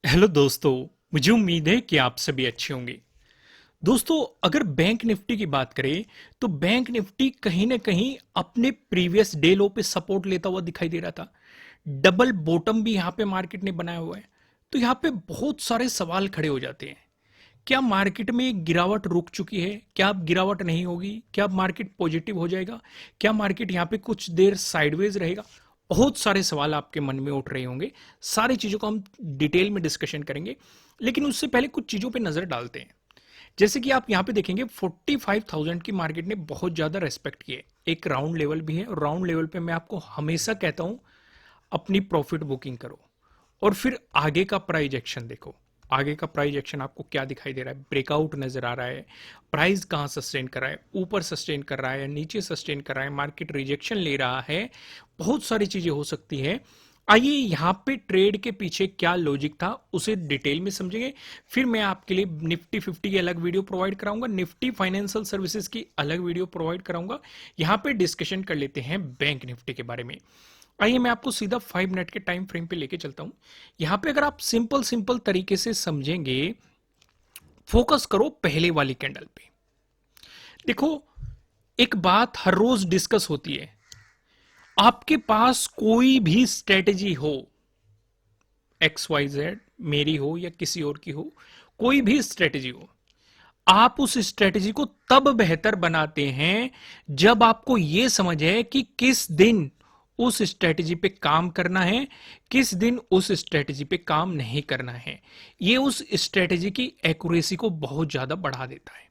Hello दोस्तों। मुझे उम्मीद है कि आप सभी अच्छे होंगे। दोस्तों, अगर बैंक निफ्टी की बात करें तो बैंक निफ्टी कहीं ना कहीं अपने प्रीवियस डे लो पे सपोर्ट लेता हुआ दिखाई दे रहा था। डबल बॉटम भी यहां पे मार्केट ने बनाया हुआ है। तो यहां पे बहुत सारे सवाल खड़े हो जाते हैं। क्या मार्केट में गिरावट रुक चुकी है? क्या अब गिरावट नहीं होगी? क्या अब मार्केट पॉजिटिव हो जाएगा? क्या मार्केट यहां पे कुछ देर साइडवेज रहेगा? बहुत सारे सवाल आपके मन में उठ रहे होंगे। सारी चीजों को हम डिटेल में डिस्कशन करेंगे, लेकिन उससे पहले कुछ चीजों पे नजर डालते हैं। जैसे कि आप यहां पे देखेंगे 45,000 की मार्केट ने बहुत ज्यादा रेस्पेक्ट की है। एक राउंड लेवल भी है, और राउंड लेवल पे मैं आपको हमेशा कहता हूं अपनी प्रॉफिट बुकिंग करो और फिर आगे का प्राइस एक्शन देखो। आगे का प्राइस एक्शन आपको क्या दिखाई दे रहा है? ब्रेकआउट नजर आ रहा है? प्राइस कहां सस्टेन कर रहा है? ऊपर सस्टेन कर रहा है या नीचे सस्टेन कर रहा है? मार्केट रिजेक्शन ले रहा है? बहुत सारी चीजें हो सकती है। आइए यहां पे ट्रेड के पीछे क्या लॉजिक था उसे डिटेल में समझेंगे। फिर मैं आपके लिए निफ्टी 50 की अलग वीडियो प्रोवाइड कराऊंगा, निफ्टी फाइनेंशियल सर्विसेज की अलग वीडियो प्रोवाइड कराऊंगा। यहां पे डिस्कशन कर लेते हैं बैंक निफ्टी के बारे में। आइए मैं आपको सीधा 5 मिनट के टाइम फ्रेम पे लेके चलता हूं। यहां पे अगर आप सिंपल सिंपल तरीके से समझेंगे, फोकस करो पहले वाली कैंडल पे। देखो, एक बात हर रोज डिस्कस होती है। आपके पास कोई भी स्ट्रेटेजी हो, एक्स वाई जेड, मेरी हो या किसी और की हो, कोई भी स्ट्रेटेजी हो, आप उस स्ट्रेटेजी को तब बेहतर बनाते हैं जब आपको यह समझ है कि किस दिन उस स्ट्रेटेजी पे काम करना है, किस दिन उस स्ट्रेटेजी पे काम नहीं करना है। यह उस स्ट्रेटेजी की एक्यूरेसी को बहुत ज्यादा बढ़ा देता है।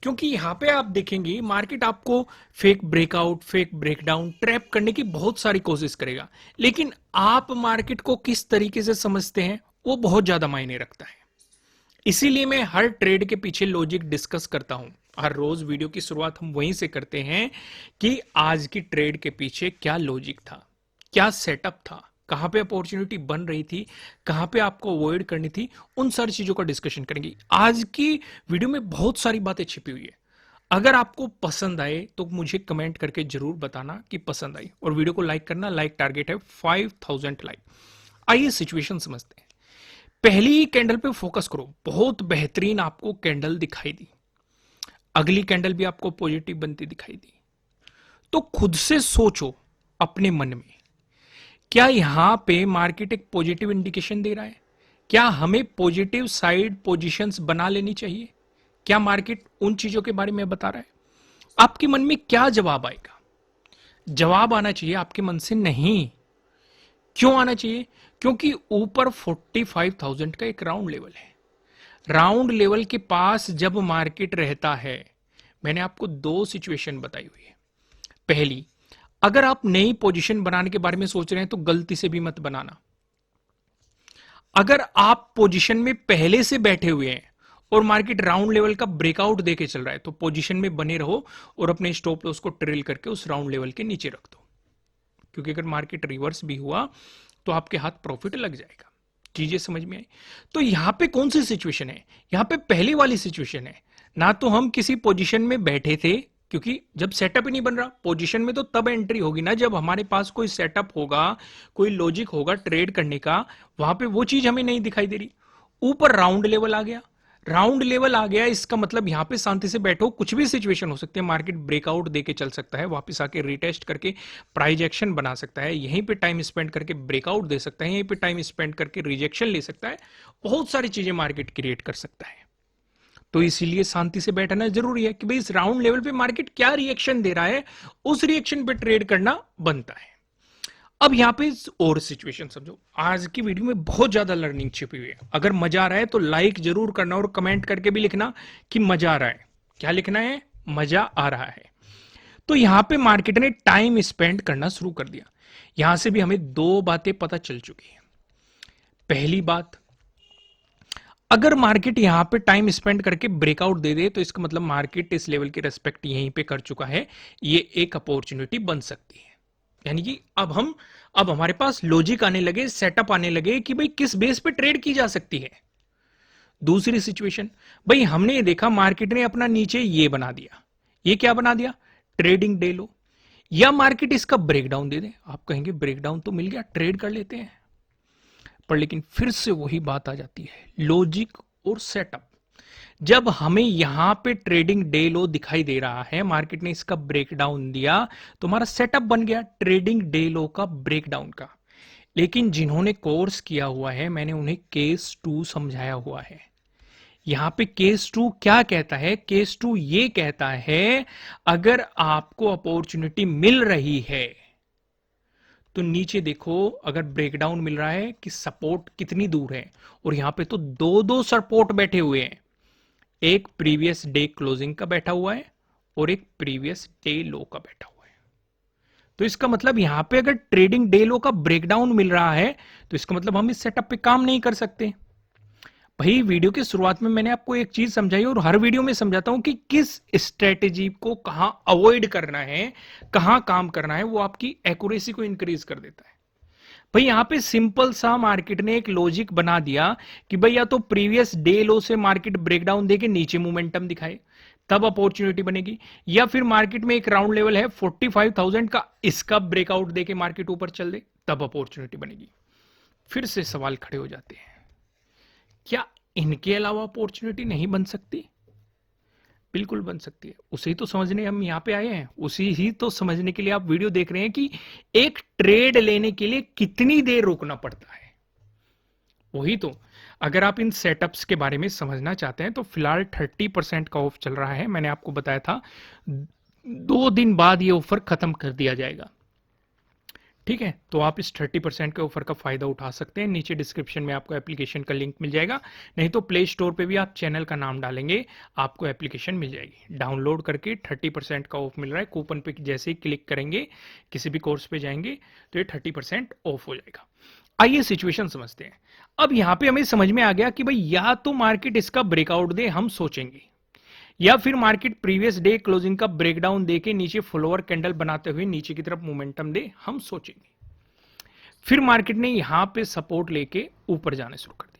क्योंकि यहां पे आप देखेंगे मार्केट आपको fake breakout, fake breakdown, trap करने की बहुत सारी कोशिश करेगा, लेकिन आप मार्केट को किस तरीके से समझते हैं वो बहुत ज्यादा मायने रखता है। इसीलिए मैं हर ट्रेड के पीछे लॉजिक डिस्कस करता हूं। हर रोज वीडियो की शुरुआत हम वहीं से करते हैं कि आज की ट्रेड के पीछे क्या लॉजिक था, क्या सेटअप था, कहां पे अपॉर्चुनिटी बन रही थी, कहां पे आपको अवॉइड करनी थी। उन सारी चीजों का डिस्कशन करेंगे। आज की वीडियो में बहुत सारी बातें छिपी हुई है। अगर आपको पसंद आए तो मुझे कमेंट करके जरूर बताना कि पसंद आई, और वीडियो को लाइक करना। लाइक टारगेट है 5000 लाइक। आइए सिचुएशन समझते हैं। पहली कैंडल पे फोकस करो। बहुत बेहतरीन आपको कैंडल दिखाई दी। अगली कैंडल भी आपको पॉजिटिव बनती दिखाई दी। तो खुद से सोचो अपने मन में, क्या यहां पे मार्केट एक पॉजिटिव इंडिकेशन दे रहा है? क्या हमें पॉजिटिव साइड पोजीशंस बना लेनी चाहिए? क्या मार्केट उन चीजों के बारे में बता रहा है? आपके मन में क्या जवाब आएगा? जवाब आना चाहिए आपके मन से नहीं। क्यों आना चाहिए? क्योंकि ऊपर 45,000 का एक राउंड लेवल है। राउंड लेवल के पास जब मार्केट रहता है, मैंने आपको दो सिचुएशन बताई हुई है। पहली, अगर आप नई पोजीशन बनाने के बारे में सोच रहे हैं तो गलती से भी मत बनाना। अगर आप पोजीशन में पहले से बैठे हुए हैं और मार्केट राउंड लेवल का ब्रेकआउट देके चल रहा है तो पोजीशन में बने रहो और अपने स्टॉप लॉस को ट्रिल करके उस राउंड लेवल के नीचे रख दो। क्योंकि अगर मार्केट रिवर्स भी हुआ तो आपके हाथ प्रॉफिट लग जाएगा। चीजें समझ में आई? तो यहां पे कौन सी सिचुएशन है? यहां पे पहली वाली सिचुएशन है। ना तो हम किसी पोजीशन में बैठे थे, क्योंकि जब सेटअप ही नहीं बन रहा, पोजीशन में तो तब एंट्री होगी ना जब हमारे पास कोई सेटअप होगा, कोई लॉजिक होगा ट्रेड करने का। वहां पे वो चीज हमें नहीं दिखाई दे रही। ऊपर राउंड लेवल आ गया। राउंड लेवल आ गया, इसका मतलब यहां पे शांति से बैठो। कुछ भी सिचुएशन हो सकती है, मार्केट ब्रेकआउट देके चल सकता है, वापस आके रिटेस्ट करके प्राइस एक्शन बना सकता है, यहीं पे टाइम स्पेंड करके ब्रेकआउट दे सकता है, यहीं पे टाइम स्पेंड करके रिजेक्शन ले सकता है। बहुत सारी चीजें मार्केट क्रिएट कर सकता है। तो इसीलिए शांति से बैठना जरूरी है कि भाई इस राउंड लेवल पे मार्केट क्या रिएक्शन दे रहा है, उस रिएक्शन पे ट्रेड करना बनता है। अब यहां पे और सिचुएशन समझो। आज की वीडियो में बहुत ज्यादा लर्निंग छिपी हुई है। अगर मजा आ रहा है तो लाइक जरूर करना और कमेंट करके भी लिखना कि मजा आ रहा है। क्या लिखना है? मजा आ रहा है। तो यहां पे मार्केट ने टाइम स्पेंड करना शुरू कर दिया। यहां से भी हमें दो बातें पता चल चुकी हैं। पहली बात, अगर मार्केट यहां पे टाइम स्पेंड करके ब्रेकआउट दे दे तो इसका मतलब मार्केट इस लेवल की रेस्पेक्ट यहीं पे कर चुका है। ये एक अपॉर्चुनिटी बन सकती है। यानी कि अब हमारे पास लॉजिक आने लगे, सेटअप आने लगे कि भाई किस बेस पे ट्रेड की जा सकती है। दूसरी सिचुएशन, भाई हमने ये देखा मार्केट ने अपना नीचे ये बना दिया। ये क्या बना दिया? ट्रेडिंग डे लो। या मार्केट इसका ब्रेकडाउन दे दे। आप कहेंगे ब्रेकडाउन तो मिल गया, ट्रेड कर लेते हैं। पर लेकिन फिर से वही बात आ जाती है, लॉजिक और सेटअप। जब हमें यहां पे ट्रेडिंग डे लो दिखाई दे रहा है, मार्केट ने इसका ब्रेकडाउन दिया, तो हमारा सेटअप बन गया ट्रेडिंग डे लो का ब्रेकडाउन का। लेकिन जिन्होंने कोर्स किया हुआ है, मैंने उन्हें केस 2 समझाया हुआ है। यहां पे केस 2 क्या कहता है? केस 2 ये कहता है, अगर आपको अपॉर्चुनिटी मिल रही है तो नीचे देखो, अगर ब्रेकडाउन मिल रहा है कि सपोर्ट कितनी दूर है, और यहां पे तो दो दो सपोर्ट बैठे हुए हैं, एक प्रीवियस डे क्लोजिंग का बैठा हुआ है और एक प्रीवियस डे लो का बैठा हुआ है। तो इसका मतलब यहां पे अगर ट्रेडिंग डे लो का ब्रेकडाउन मिल रहा है, तो इसका मतलब हम इस सेटअप पे काम नहीं कर सकते। भाई वीडियो की शुरुआत में मैंने आपको एक चीज समझाई और हर वीडियो में समझाता हूं कि किस स्ट्रेटेजी को कहां अवॉइड करना है, कहां काम करना है, वो आपकी एक्यूरेसी को इंक्रीज कर देता है। भाई यहां पे सिंपल सा मार्केट ने एक लॉजिक बना दिया कि भाई या तो प्रीवियस डे लो से मार्केट ब्रेकडाउन देके नीचे मोमेंटम दिखाए, तब अपॉर्चुनिटी बनेगी, या फिर मार्केट में एक राउंड लेवल है 45,000 का, इसका ब्रेकआउट देके मार्केट ऊपर चल दे, तब अपॉर्चुनिटी बनेगी। फिर से सवाल खड़े हो जाते हैं, क्या इनके अलावा अपॉर्चुनिटी नहीं बन सकती? बिल्कुल बन सकती है। उसे ही तो समझने हम यहां पे आए हैं, उसी ही तो समझने के लिए आप वीडियो देख रहे हैं कि एक ट्रेड लेने के लिए कितनी देर रुकना पड़ता है। वही तो, अगर आप इन सेटअप्स के बारे में समझना चाहते हैं तो फिलहाल 30% का ऑफ चल रहा है। मैंने आपको बताया था 2 दिन बाद ये ऑफर खत्म कर दिया जाएगा। ठीक है, तो आप इस 30% के ऑफर का फायदा उठा सकते हैं। नीचे डिस्क्रिप्शन में आपको एप्लीकेशन का लिंक मिल जाएगा, नहीं तो प्ले स्टोर पे भी आप चैनल का नाम डालेंगे, आपको एप्लीकेशन मिल जाएगी। डाउनलोड करके 30% का ऑफ मिल रहा है। कूपन पे जैसे ही क्लिक करेंगे, किसी भी कोर्स पे जाएंगे, तो ये 30% ऑफ हो जाएगा। आइए सिचुएशन समझते हैं। अब यहां पे हमें समझ में आ गया कि भाई या तो मार्केट इसका ब्रेकआउट दे, हम सोचेंगे, या फिर मार्केट प्रीवियस डे क्लोजिंग का ब्रेकडाउन देके नीचे फ्लोवर कैंडल बनाते हुए नीचे की तरफ मोमेंटम दे, हम सोचेंगे। फिर मार्केट ने यहां पे सपोर्ट लेके ऊपर जाने शुरू कर दिया।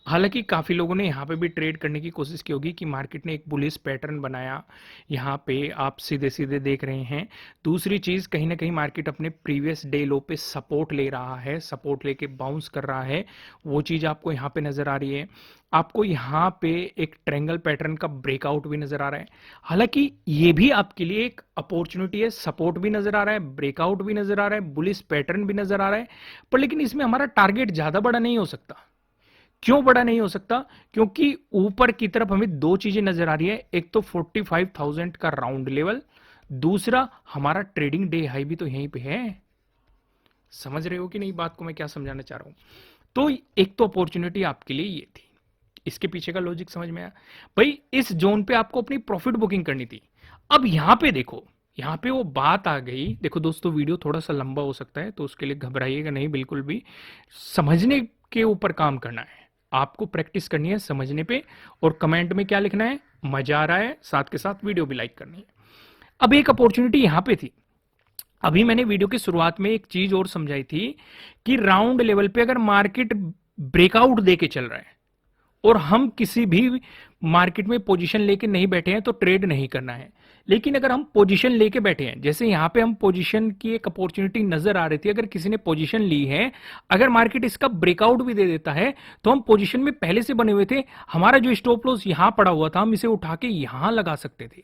हालांकि काफी लोगों ने यहां पे भी ट्रेड करने की कोशिश की होगी कि मार्केट ने एक बुलिश पैटर्न बनाया, यहां पे आप सीधे सीधे देख रहे हैं। दूसरी चीज, कहीं ना कहीं मार्केट अपने प्रीवियस डे लो पे सपोर्ट ले रहा है, सपोर्ट लेके बाउंस कर रहा है, वो चीज आपको यहां पे नजर आ रही है। आपको यहां पे एक ट्रायंगल पैटर्न का ब्रेकआउट भी नजर आ रहा है। हालांकि ये भी आपके लिए एक अपॉर्चुनिटी है, सपोर्ट भी नजर आ रहा है, ब्रेकआउट भी नजर आ रहा है, बुलिश पैटर्न भी नजर आ रहा है, पर लेकिन इसमें हमारा टारगेट ज्यादा बड़ा नहीं हो सकता। क्यों बड़ा नहीं हो सकता? क्योंकि ऊपर की तरफ हमें दो चीजें नजर आ रही है, एक तो 45,000 का राउंड लेवल, दूसरा हमारा ट्रेडिंग डे हाई भी तो यहीं पे है। समझ रहे हो कि नहीं बात को मैं क्या समझाना चाह रहा हूं? तो एक तो अपॉर्चुनिटी आपके लिए ये थी, इसके पीछे का लॉजिक समझ में आया। भाई इस जोन पे आपको अपनी प्रॉफिट बुकिंग करनी थी। अब यहां पे देखो, यहां पे वो बात आ गई। देखो दोस्तों, वीडियो थोड़ा सा लंबा हो सकता है, तो उसके लिए घबराइएगा नहीं, बिल्कुल भी समझने के ऊपर काम करना है। आपको प्रैक्टिस करनी है समझने पे, और कमेंट में क्या लिखना है, मजा आ रहा है, साथ के साथ वीडियो भी लाइक करनी है। अब एक अपॉर्चुनिटी यहां पे थी। अभी मैंने वीडियो की शुरुआत में एक चीज और समझाई थी कि राउंड लेवल पे अगर मार्केट ब्रेकआउट देके चल रहा है और हम किसी भी मार्केट में पोजीशन लेके नहीं बैठे हैं, तो ट्रेड नहीं करना है। लेकिन अगर हम पोजीशन लेके बैठे हैं, जैसे यहां पे हम पोजीशन की एक अपॉर्चुनिटी नजर आ रही थी, अगर किसी ने पोजीशन ली है, अगर मार्केट इसका ब्रेकआउट भी दे देता है, तो हम पोजीशन में पहले से बने हुए थे, हमारा जो स्टॉप लॉस यहां पड़ा हुआ था, हम इसे उठा के यहां लगा सकते थे।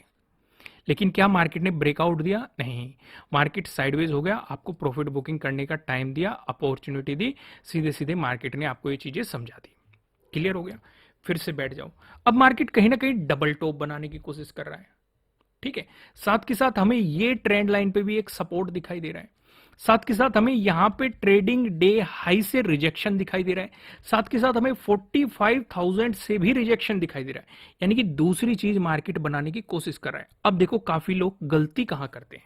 लेकिन क्या मार्केट ने ब्रेकआउट दिया? नहीं, मार्केट साइडवेज हो गया, आपको प्रॉफिट बुकिंग करने का टाइम दिया, अपॉर्चुनिटी दी, सीधे सीधे मार्केट ने आपको ये चीजें समझा दी। क्लियर हो गया? फिर से बैठ जाओ। अब मार्केट कहीं ना कहीं डबल टॉप बनाने की कोशिश कर रहा है। ठीक है, साथ के साथ हमें ये ट्रेंड लाइन पे भी एक सपोर्ट दिखाई दे रहा है, साथ के साथ हमें यहां पे ट्रेडिंग डे हाई से रिजेक्शन दिखाई दे रहा है, साथ के साथ हमें 45,000 से भी रिजेक्शन दिखाई दे रहा है। यानी कि दूसरी चीज मार्केट बनाने की कोशिश कर रहा है। अब देखो, काफी लोग गलती कहां करते हैं।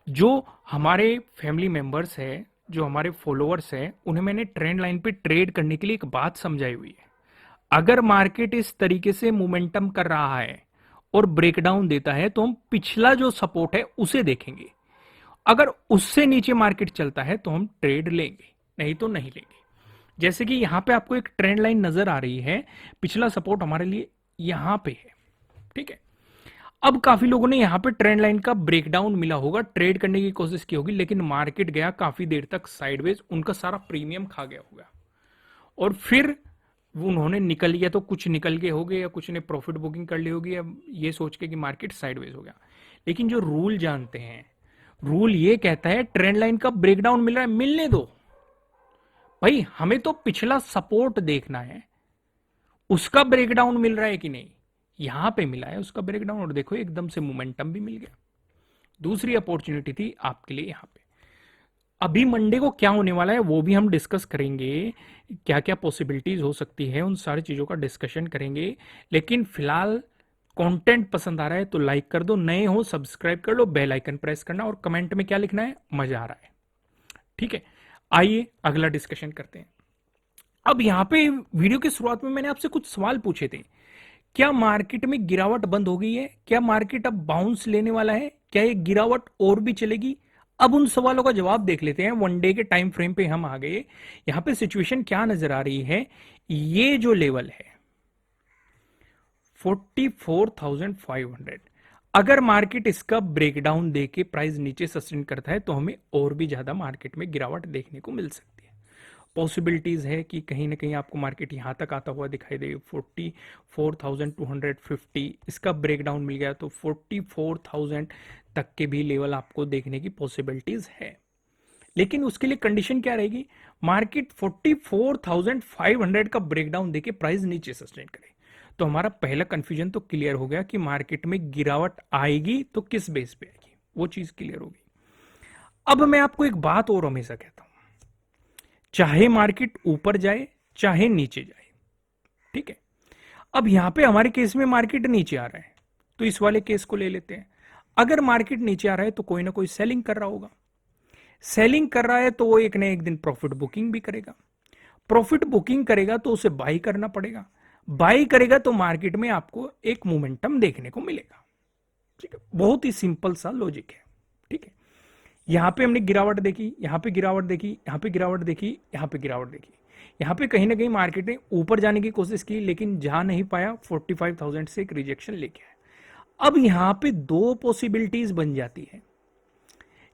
जो हमारे फैमिली मेंबर्स है, जो हमारे फॉलोअर्स हैं, उन्हें मैंने ट्रेंड लाइन पे ट्रेड करने के लिए एक बात समझाई हुई है। अगर मार्केट इस तरीके से मोमेंटम कर रहा है और ब्रेकडाउन देता है, तो हम पिछला जो सपोर्ट है उसे देखेंगे। अगर उससे नीचे मार्केट चलता है तो हम ट्रेड लेंगे, नहीं तो नहीं लेंगे। जैसे कि यहां पे आपको एक ट्रेंड लाइन नजर आ रही है, पिछला सपोर्ट हमारे लिए यहां पे है। ठीक है, अब काफी लोगों ने यहां पे ट्रेंड लाइन का ब्रेकडाउन मिला होगा, ट्रेड करने की कोशिश की होगी, लेकिन मार्केट गया काफी देर तक साइडवेज, उनका सारा प्रीमियम खा गया होगा। और फिर वो उन्होंने निकल लिया तो कुछ निकल के हो गए या कुछ ने प्रॉफिट बुकिंग कर ली होगी या ये सोच के कि मार्केट साइडवेज हो गया। लेकिन जो रूल जानते हैं, रूल ये कहता है ट्रेंड लाइन का ब्रेकडाउन मिल रहा है, मिलने दो भाई, हमें तो पिछला सपोर्ट देखना है, उसका ब्रेकडाउन मिल रहा है कि नहीं। यहां पे मिला है उसका ब्रेकडाउन और देखो एकदम से मोमेंटम भी मिल गया। दूसरी अपॉर्चुनिटी थी आपके लिए यहां पे। अभी मंडे को क्या होने वाला है वो भी हम डिस्कस करेंगे, क्या क्या पॉसिबिलिटीज हो सकती है, उन सारी चीजों का डिस्कशन करेंगे। लेकिन फिलहाल कंटेंट पसंद आ रहा है तो लाइक कर दो, नए हो सब्सक्राइब कर लो, बेल आइकन प्रेस करना और कमेंट में क्या लिखना है, मजा आ रहा है। ठीक है, आइए अगला डिस्कशन करते हैं। अब यहां पे वीडियो की शुरुआत में मैंने आपसे कुछ सवाल पूछे थे। क्या मार्केट में गिरावट बंद हो गई है? क्या मार्केट अब बाउंस लेने वाला है? क्या ये गिरावट और भी चलेगी? अब उन सवालों का जवाब देख लेते हैं। वन डे के टाइम फ्रेम पे हम आ गए। यहां पे सिचुएशन क्या नजर आ रही है, ये जो लेवल है 44,500, अगर मार्केट इसका ब्रेकडाउन देके प्राइस नीचे सस्टेन करता है तो हमें और भी ज्यादा मार्केट में गिरावट देखने को मिल सकती है। पॉसिबिलिटीज है कि कहीं ना कहीं आपको मार्केट यहां तक आता हुआ दिखाई दे, 44,250, इसका ब्रेकडाउन मिल गया तो 44,000 तक के भी लेवल आपको देखने की पॉसिबिलिटीज है। लेकिन उसके लिए कंडीशन क्या रहेगी, मार्केट 44,500 का ब्रेकडाउन देके प्राइस नीचे सस्टेन करे। तो हमारा पहला कंफ्यूजन तो क्लियर हो गया कि मार्केट में गिरावट आएगी तो किस बेस पे आएगी, वो चीज क्लियर होगी। अब मैं आपको एक बात और हमेशा कहता हूं, चाहे मार्केट ऊपर जाए चाहे नीचे जाए, ठीक है। अब यहां पे हमारे केस में मार्केट नीचे आ रहा है तो इस वाले केस को ले लेते हैं। अगर मार्केट नीचे आ रहा है तो कोई ना कोई सेलिंग कर रहा होगा, सेलिंग कर रहा है तो वो एक ना एक दिन प्रॉफिट बुकिंग भी करेगा, प्रॉफिट बुकिंग करेगा तो उसे बाई करना पड़ेगा, बाई करेगा तो मार्केट में आपको एक मोमेंटम देखने को मिलेगा। ठीक है, बहुत ही सिंपल सा लॉजिक है। ठीक है, यहां पे हमने गिरावट देखी, यहां पे गिरावट देखी, यहां पे गिरावट देखी, यहां पे गिरावट देखी, यहां पे कहीं ना कहीं मार्केट ने ऊपर जाने की कोशिश की लेकिन जा नहीं पाया, 45,000 से एक रिजेक्शन लेके आया। अब यहां पे दो पॉसिबिलिटीज बन जाती है,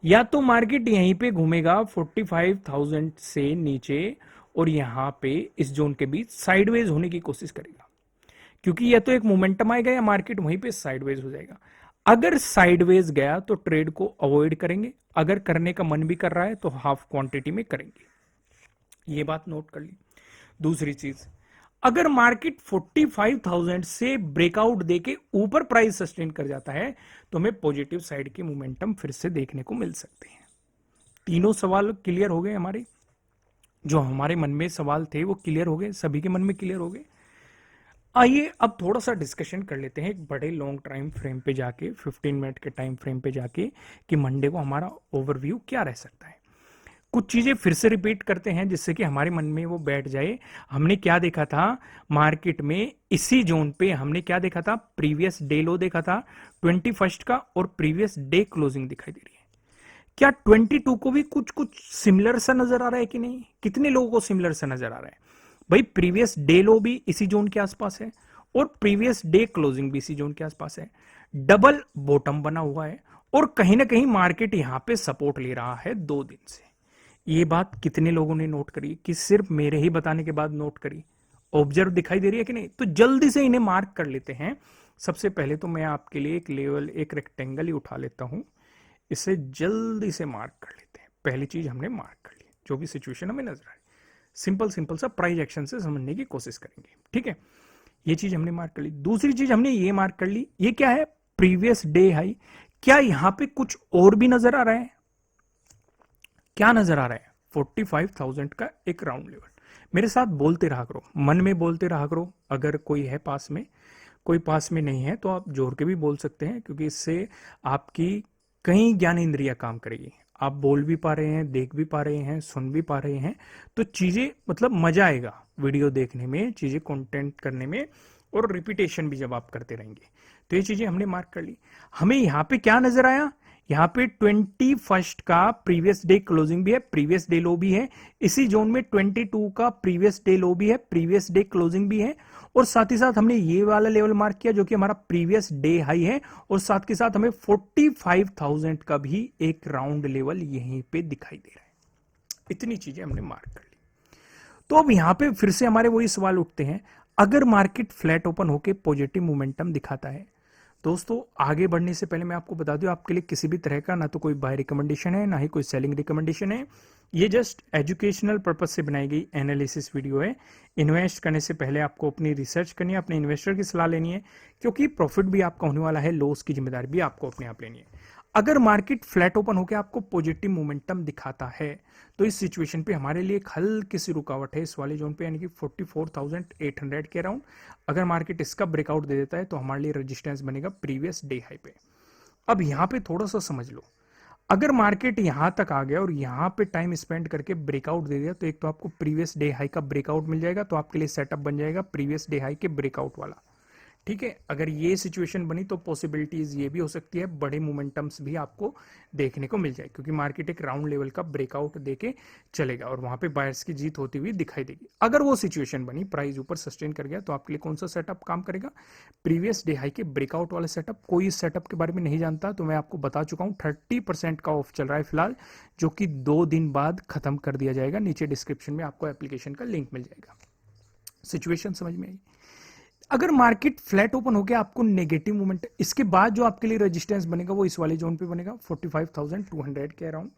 या तो मार्केट यहीं पे घूमेगा 45,000 से नीचे और यहां पे इस जोन के बीच साइडवेज होने की कोशिश करेगा, क्योंकि या तो एक मोमेंटम आएगा या मार्केट वहीं पे साइडवेज हो जाएगा। अगर साइडवेज गया तो ट्रेड को अवॉइड करेंगे, अगर करने का मन भी कर रहा है तो हाफ क्वांटिटी में करेंगे, ये बात नोट कर ली। दूसरी चीज, अगर मार्केट 45,000 से ब्रेकआउट देके ऊपर प्राइस सस्टेन कर जाता है तो हमें पॉजिटिव साइड के मोमेंटम फिर से देखने को मिल सकते हैं। तीनों सवाल क्लियर हो गए हमारे, जो हमारे मन में सवाल थे वो क्लियर हो गए, सभी के मन में क्लियर हो गए। आइए अब थोड़ा सा डिस्कशन कर लेते हैं एक बड़े लॉन्ग टाइम फ्रेम पे जाके, 15 मिनट के टाइम फ्रेम पे जाके, कि मंडे को हमारा ओवरव्यू क्या रह सकता है। कुछ चीजें फिर से रिपीट करते हैं जिससे कि हमारे मन में वो बैठ जाए। हमने क्या देखा था मार्केट में, इसी जोन पे हमने क्या देखा था, प्रीवियस डे लो देखा था 21 का और प्रीवियस डे क्लोजिंग दिखाई दे रही है। क्या 22 को भी कुछ कुछ सिमिलर सा नजर आ रहा है कि नहीं? कितने लोगों को सिमिलर सा नजर आ रहा है भाई? प्रीवियस डे लो भी इसी जोन के आसपास है और प्रीवियस डे क्लोजिंग भी इसी जोन के आसपास है, डबल बॉटम बना हुआ है और कहीं ना कहीं मार्केट यहां पे सपोर्ट ले रहा है 2 दिन से। ये बात कितने लोगों ने नोट करी, कि सिर्फ मेरे ही बताने के बाद नोट करी? ऑब्जर्व दिखाई दे रही है कि नहीं? तो जल्दी से इन्हें मार्क कर लेते हैं। सबसे पहले तो मैं आपके लिए एक लेवल, एक रेक्टेंगल ही उठा लेता हूं, इसे जल्दी से मार्क कर लेते हैं। पहली चीज हमने मार्क कर ली, जो भी सिचुएशन हमें नजर आए, सिंपल सिंपल सा प्राइस एक्शन से समझने की कोशिश करेंगे। ठीक है, ये चीज हमने मार्क कर ली। दूसरी चीज हमने ये मार्क कर ली, ये क्या है, प्रीवियस डे हाई। क्या यहां पे कुछ और भी नजर आ रहा है? क्या नजर आ रहा है? 45,000 का एक राउंड लेवल। मेरे साथ बोलते रहा करो, मन में बोलते रहा करो। अगर कोई है पास में, कोई पास में नहीं है तो आप जोर के भी बोल सकते हैं, क्योंकि इससे आपकी कई ज्ञान इंद्रियां काम करेगी। आप बोल भी पा रहे हैं, देख भी पा रहे हैं, सुन भी पा रहे हैं, तो चीजें मतलब मजा आएगा वीडियो देखने में, चीजें कंटेंट करने में, और रिपीटेशन भी जब आप करते रहेंगे। तो ये चीजें हमने मार्क कर ली। हमें यहाँ पे क्या नजर आया, यहाँ पे 21 का प्रीवियस डे क्लोजिंग भी है, प्रीवियस डे लो भी है, इसी जोन में 22 का प्रीवियस डे लो भी है, प्रीवियस डे क्लोजिंग भी है, और साथ ही साथ हमने ये वाला लेवल मार्क किया जो कि हमारा प्रीवियस डे हाई है, और साथ के साथ हमें 45,000 का भी एक राउंड लेवल यहीं पे दिखाई दे रहा है। इतनी चीजें हमने मार्क कर ली। तो अब यहां पे फिर से हमारे वही सवाल उठते हैं, अगर मार्केट फ्लैट ओपन होके पॉजिटिव मोमेंटम दिखाता है। दोस्तों आगे बढ़ने से पहले मैं आपको बता दूं, आपके लिए किसी भी तरह का ना तो कोई बाय रिकमेंडेशन है, ना ही कोई सेलिंग रिकमेंडेशन है। ये जस्ट एजुकेशनल पर्पज से बनाई गई एनालिसिस वीडियो है। इन्वेस्ट करने से पहले आपको अपनी रिसर्च करनी है, अपने इन्वेस्टर की सलाह लेनी है, क्योंकि प्रॉफिट भी आपका होने वाला है, लॉस की जिम्मेदारी भी आपको अपने आप लेनी है। अगर मार्केट फ्लैट ओपन होकर आपको पॉजिटिव मोमेंटम दिखाता है, तो इस सिचुएशन पे हमारे लिए एक हल्की सी रुकावट है इस वाले जोन पे, यानी कि 44,800 के अराउंड। अगर मार्केट इसका ब्रेकआउट दे देता है तो हमारे लिए रेजिस्टेंस बनेगा प्रीवियस डे हाई पे। अब यहां पे थोड़ा सा समझ लो, अगर मार्केट यहां तक आ गया और यहां पे टाइम स्पेंड करके ब्रेकआउट दे दिया, तो एक तो आपको प्रीवियस डे हाई का ब्रेकआउट मिल जाएगा, तो आपके लिए सेटअप बन जाएगा प्रीवियस डे हाई के ब्रेकआउट वाला। ठीक है, अगर ये सिचुएशन बनी तो पॉसिबिलिटीज ये भी हो सकती है, बड़े मोमेंटम्स भी आपको देखने को मिल जाए, क्योंकि मार्केट एक राउंड लेवल का ब्रेकआउट देके चलेगा और वहां पे बायर्स की जीत होती हुई दिखाई देगी। अगर वो सिचुएशन बनी, प्राइस ऊपर सस्टेन कर गया, तो आपके लिए कौन सा सेटअप काम करेगा? प्रीवियस डे हाई के ब्रेकआउट वाला सेटअप। कोई इस सेटअप के बारे में नहीं जानता तो मैं आपको बता चुका हूं, 30% का ऑफ चल रहा है फिलहाल, जो कि 2 दिन बाद खत्म कर दिया जाएगा। नीचे डिस्क्रिप्शन में आपको एप्लीकेशन का लिंक मिल जाएगा। सिचुएशन समझ में आई? अगर मार्केट फ्लैट ओपन हो गया, आपको नेगेटिव मूवमेंट, इसके बाद जो आपके लिए रेजिस्टेंस बनेगा वो इस वाले जोन पे बनेगा 45,200 के अराउंड।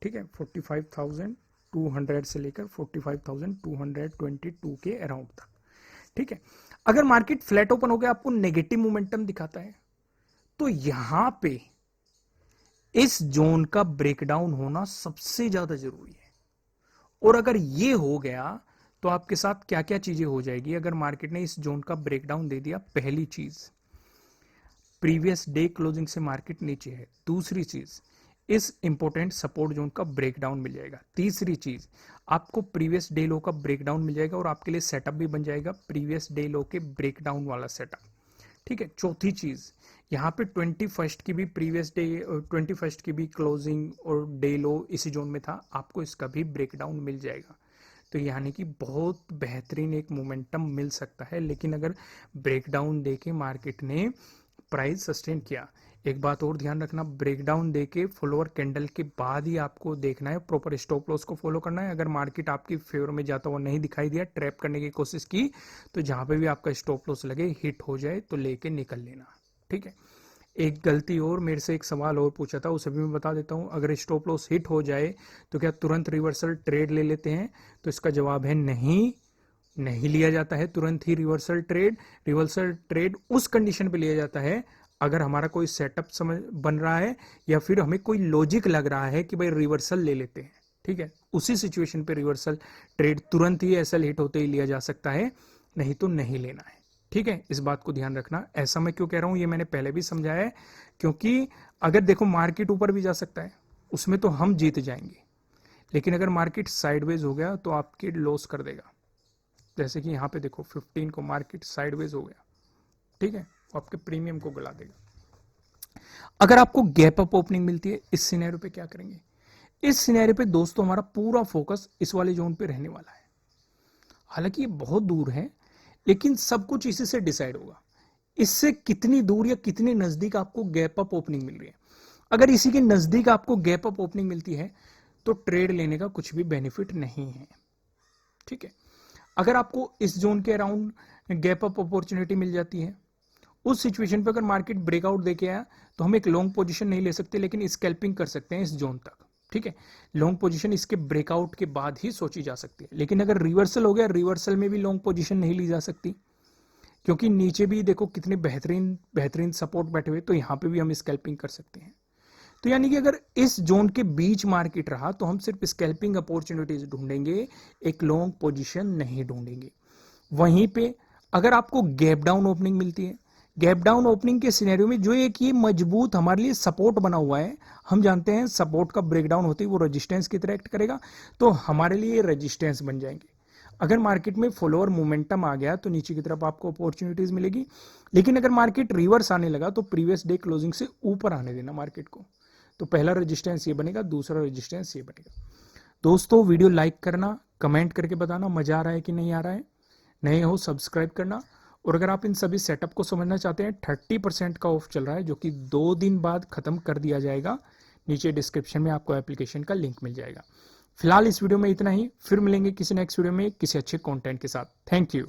ठीक है, 45,200 से लेकर 45,222 के अराउंड तक। ठीक है, अगर मार्केट फ्लैट ओपन हो गया, आपको नेगेटिव मोमेंटम दिखाता है, तो यहां पे इस जोन का ब्रेकडाउन होना सबसे ज्यादा जरूरी है। और अगर ये हो गया तो आपके साथ क्या क्या चीजें हो जाएगी अगर मार्केट ने इस जोन का ब्रेकडाउन दे दिया? पहली चीज, प्रीवियस डे क्लोजिंग से मार्केट नीचे है। दूसरी चीज, इस इंपॉर्टेंट सपोर्ट जोन का ब्रेकडाउन मिल जाएगा। तीसरी चीज, आपको प्रीवियस डे लो का ब्रेकडाउन मिल जाएगा और आपके लिए सेटअप भी बन जाएगा प्रीवियस डे लो के ब्रेकडाउन वाला सेटअप। ठीक है, चौथी चीज, यहाँ पे 21st की भी प्रीवियस डे, 21st की भी क्लोजिंग और डे लो इसी जोन में था, आपको इसका भी ब्रेकडाउन मिल जाएगा। तो यानी कि बहुत बेहतरीन एक मोमेंटम मिल सकता है। लेकिन अगर ब्रेकडाउन देके मार्केट ने प्राइस सस्टेन किया, एक बात और ध्यान रखना, ब्रेकडाउन देके फॉलोअर कैंडल के बाद ही आपको देखना है, प्रॉपर स्टॉप लॉस को फॉलो करना है। अगर मार्केट आपकी फेवर में जाता हुआ नहीं दिखाई दिया, ट्रैप करने की कोशिश की, तो जहां पे भी आपका स्टॉप लॉस लगे, हिट हो जाए तो लेके निकल लेना। ठीक है, एक गलती और, मेरे से एक सवाल और पूछा था, उसे भी मैं बता देता हूं, अगर स्टॉप लॉस हिट हो जाए तो क्या तुरंत रिवर्सल ट्रेड ले लेते हैं? तो इसका जवाब है नहीं, नहीं लिया जाता है तुरंत ही रिवर्सल ट्रेड। रिवर्सल ट्रेड उस कंडीशन पे लिया जाता है अगर हमारा कोई सेटअप समझ बन रहा है, या फिर हमें कोई लॉजिक लग रहा है कि भाई रिवर्सल ले लेते हैं। ठीक है, उसी सिचुएशन पे रिवर्सल ट्रेड तुरंत ही एसएल हिट होते ही लिया जा सकता है, नहीं तो नहीं लेना है। ठीक है, इस बात को ध्यान रखना। ऐसा मैं क्यों कह रहा हूं, ये मैंने पहले भी समझाया है, क्योंकि अगर देखो मार्केट ऊपर भी जा सकता है, उसमें तो हम जीत जाएंगे, लेकिन अगर मार्केट साइडवेज हो गया तो आपके लॉस कर देगा। जैसे कि यहां पे देखो 15 को मार्केट साइडवेज हो गया, ठीक है, वो आपके प्रीमियम को गला देगा। अगर आपको गैप अप ओपनिंग मिलती है, इस सिनेरियो पे क्या करेंगे? इस सिनेरियो पे दोस्तों हमारा पूरा फोकस इस वाले जोन पे रहने वाला है। हालांकि ये बहुत दूर है, लेकिन सब कुछ इसी से डिसाइड होगा, इससे कितनी दूर या कितने नजदीक आपको गैप अप ओपनिंग मिल रही है। अगर इसी के नजदीक आपको गैप अप ओपनिंग मिलती है तो ट्रेड लेने का कुछ भी बेनिफिट नहीं है। ठीक है, अगर आपको इस जोन के अराउंड गैप अप अपॉर्चुनिटी मिल जाती है, उस सिचुएशन पे अगर मार्केट ब्रेकआउट देके आया तो हम एक लॉन्ग पोजीशन नहीं ले सकते, लेकिन स्कैल्पिंग कर सकते हैं इस जोन तक। ठीक है, लॉन्ग पोजीशन इसके ब्रेकआउट के बाद ही सोची जा सकती है। लेकिन अगर रिवर्सल हो गया, रिवर्सल में भी लॉन्ग पोजीशन नहीं ली जा सकती, क्योंकि नीचे भी देखो कितने बेहतरीन बेहतरीन सपोर्ट बैठे हुए, तो यहां पे भी हम स्कैल्पिंग कर सकते हैं। तो यानी कि अगर इस जोन के बीच मार्केट रहा तो हम सिर्फ स्कैल्पिंग अपॉर्चुनिटीज ढूंढेंगे, एक लॉन्ग पोजीशन नहीं ढूंढेंगे। वहीं पे अगर आपको गैप डाउन ओपनिंग मिलती है, गैप डाउन ओपनिंग के सिनेरियो में जो एक ये मजबूत हमारे लिए सपोर्ट बना हुआ है, हम जानते हैं सपोर्ट का ब्रेकडाउन होते ही वो रेजिस्टेंस की तरह एक्ट करेगा, तो हमारे लिए रेजिस्टेंस बन जाएंगे। अगर मार्केट में फॉलोअर मोमेंटम आ गया तो नीचे की तरफ आपको अपॉर्चुनिटीज मिलेगी, लेकिन अगर मार्केट रिवर्स आने लगा तो प्रीवियस डे क्लोजिंग से ऊपर आने देना मार्केट को। तो पहला रेजिस्टेंस ये बनेगा, दूसरा रेजिस्टेंस ये बनेगा। दोस्तों वीडियो लाइक करना, कमेंट करके बताना मजा आ रहा है कि नहीं आ रहा है, नए हो सब्सक्राइब करना। और अगर आप इन सभी सेटअप को समझना चाहते हैं, 30% का ऑफ चल रहा है, जो कि 2 दिन बाद खत्म कर दिया जाएगा। नीचे डिस्क्रिप्शन में आपको एप्लीकेशन का लिंक मिल जाएगा। फिलहाल इस वीडियो में इतना ही, फिर मिलेंगे किसी नेक्स्ट वीडियो में किसी अच्छे कंटेंट के साथ। Thank you.